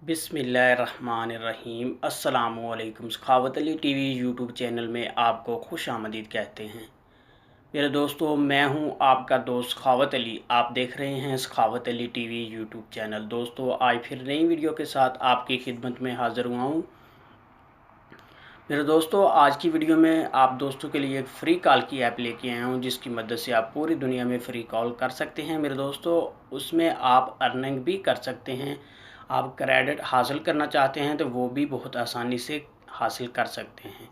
बिस्मिल्लाहिर्रहमानिर्रहीम अस्सलामुअलैकुम। सखावत Ali TV YouTube channel में आपको खुश आमदीद कहते हैं। मेरे दोस्तों, मैं हूं आपका दोस्त सखावत अली। आप देख रहे हैं सखावत अली टीवी यूट्यूब चैनल। दोस्तों, आज फिर नई वीडियो के साथ आपकी खिदमत में हाज़िर हुआ हूँ। मेरे दोस्तों, आज की वीडियो में आप दोस्तों के लिए एक फ़्री कॉल की ऐप लेके आया हूँ, जिसकी मदद से आप पूरी दुनिया में फ़्री कॉल कर सकते हैं। मेरे दोस्तों, उसमें आप अर्निंग भी कर सकते हैं। आप क्रेडिट हासिल करना चाहते हैं तो वो भी बहुत आसानी से हासिल कर सकते हैं।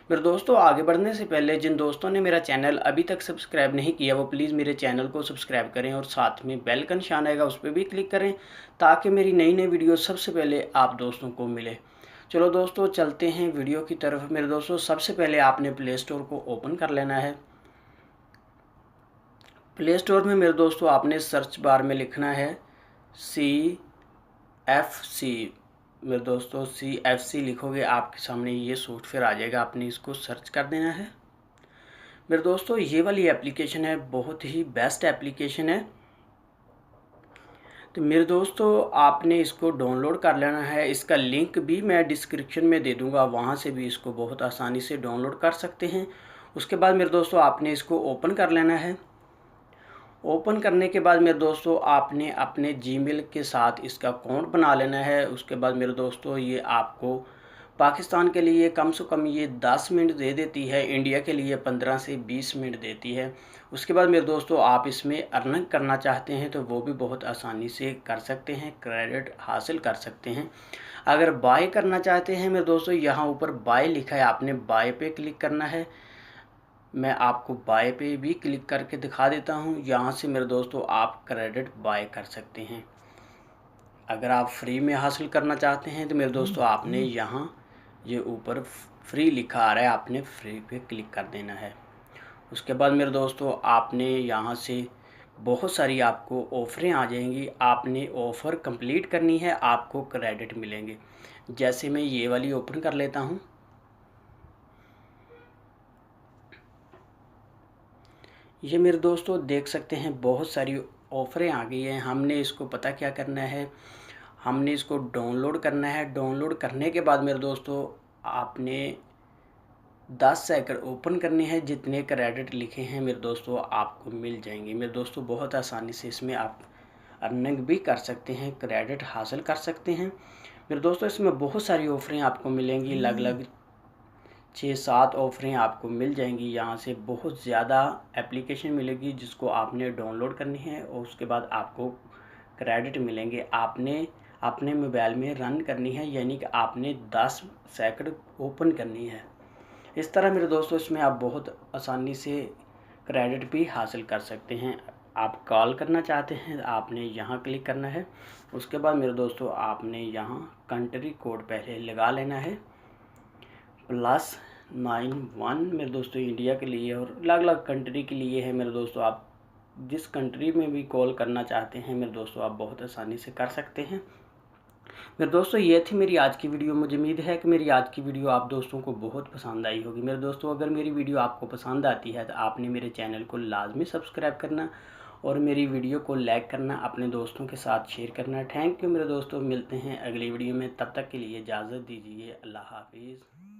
मेरे दोस्तों, आगे बढ़ने से पहले जिन दोस्तों ने मेरा चैनल अभी तक सब्सक्राइब नहीं किया, वो प्लीज़ मेरे चैनल को सब्सक्राइब करें और साथ में बेल का निशान आएगा, उस पर भी क्लिक करें ताकि मेरी नई नई वीडियो सबसे पहले आप दोस्तों को मिले। चलो दोस्तों, चलते हैं वीडियो की तरफ। मेरे दोस्तों, सबसे पहले आपने प्ले स्टोर को ओपन कर लेना है। प्ले स्टोर में मेरे दोस्तों आपने सर्च बार में लिखना है CFC। मेरे दोस्तों, CFC लिखोगे आपके सामने ये सॉफ्टवेयर आ जाएगा, आपने इसको सर्च कर देना है। मेरे दोस्तों, ये वाली एप्लीकेशन है, बहुत ही बेस्ट एप्लीकेशन है। तो मेरे दोस्तों, आपने इसको डाउनलोड कर लेना है। इसका लिंक भी मैं डिस्क्रिप्शन में दे दूंगा, वहाँ से भी इसको बहुत आसानी से डाउनलोड कर सकते हैं। उसके बाद मेरे दोस्तों आपने इसको ओपन कर लेना है। ओपन करने के बाद मेरे दोस्तों आपने अपने जीमेल के साथ इसका अकाउंट बना लेना है। उसके बाद मेरे दोस्तों ये आपको पाकिस्तान के लिए कम से कम ये 10 मिनट दे देती है, इंडिया के लिए 15 से 20 मिनट देती है। उसके बाद मेरे दोस्तों आप इसमें अर्निंग करना चाहते हैं तो वो भी बहुत आसानी से कर सकते हैं, क्रेडिट हासिल कर सकते हैं। अगर बाय करना चाहते हैं मेरे दोस्तों, यहाँ ऊपर बाय लिखा है, आपने बाय पे क्लिक करना है। मैं आपको बाय पे भी क्लिक करके दिखा देता हूँ। यहाँ से मेरे दोस्तों आप क्रेडिट बाय कर सकते हैं। अगर आप फ्री में हासिल करना चाहते हैं तो मेरे दोस्तों आपने यहाँ ये ऊपर फ्री लिखा आ रहा है, आपने फ्री पे क्लिक कर देना है। उसके बाद मेरे दोस्तों आपने यहाँ से बहुत सारी आपको ऑफ़रें आ जाएंगी, आपने ऑफ़र कंप्लीट करनी है, आपको क्रेडिट मिलेंगे। जैसे मैं ये वाली ओपन कर लेता हूँ। ये मेरे दोस्तों देख सकते हैं बहुत सारी ऑफ़रें आ गई हैं। हमने इसको पता क्या करना है, हमने इसको डाउनलोड करना है। डाउनलोड करने के बाद मेरे दोस्तों आपने 10 सेकंड ओपन करने हैं। जितने क्रेडिट लिखे हैं मेरे दोस्तों आपको मिल जाएंगे। मेरे दोस्तों बहुत आसानी से इसमें आप अर्निंग भी कर सकते हैं, क्रेडिट हासिल कर सकते हैं। मेरे दोस्तों इसमें बहुत सारी ऑफ़रें आपको मिलेंगी, अलग अलग 6-7 ऑफ़रें आपको मिल जाएंगी। यहाँ से बहुत ज़्यादा एप्लीकेशन मिलेगी जिसको आपने डाउनलोड करनी है और उसके बाद आपको क्रेडिट मिलेंगे। आपने अपने मोबाइल में रन करनी है, यानी कि आपने 10 सेकंड ओपन करनी है। इस तरह मेरे दोस्तों इसमें आप बहुत आसानी से क्रेडिट भी हासिल कर सकते हैं। आप कॉल करना चाहते हैं, आपने यहाँ क्लिक करना है। उसके बाद मेरे दोस्तों आपने यहाँ कंट्री कोड पहले लगा लेना है, +91 मेरे दोस्तों इंडिया के लिए और अलग अलग कंट्री के लिए है। मेरे दोस्तों आप जिस कंट्री में भी कॉल करना चाहते हैं मेरे दोस्तों आप बहुत आसानी से कर सकते हैं। मेरे दोस्तों ये थी मेरी आज की वीडियो। मुझे उम्मीद है कि मेरी आज की वीडियो आप दोस्तों को बहुत पसंद आई होगी। मेरे दोस्तों अगर मेरी वीडियो आपको पसंद आती है तो आपने मेरे चैनल को लाजमी सब्सक्राइब करना और मेरी वीडियो को लाइक करना, अपने दोस्तों के साथ शेयर करना। थैंक यू मेरे दोस्तों, मिलते हैं अगली वीडियो में। तब तक के लिए इजाज़त दीजिए। अल्लाह हाफिज़।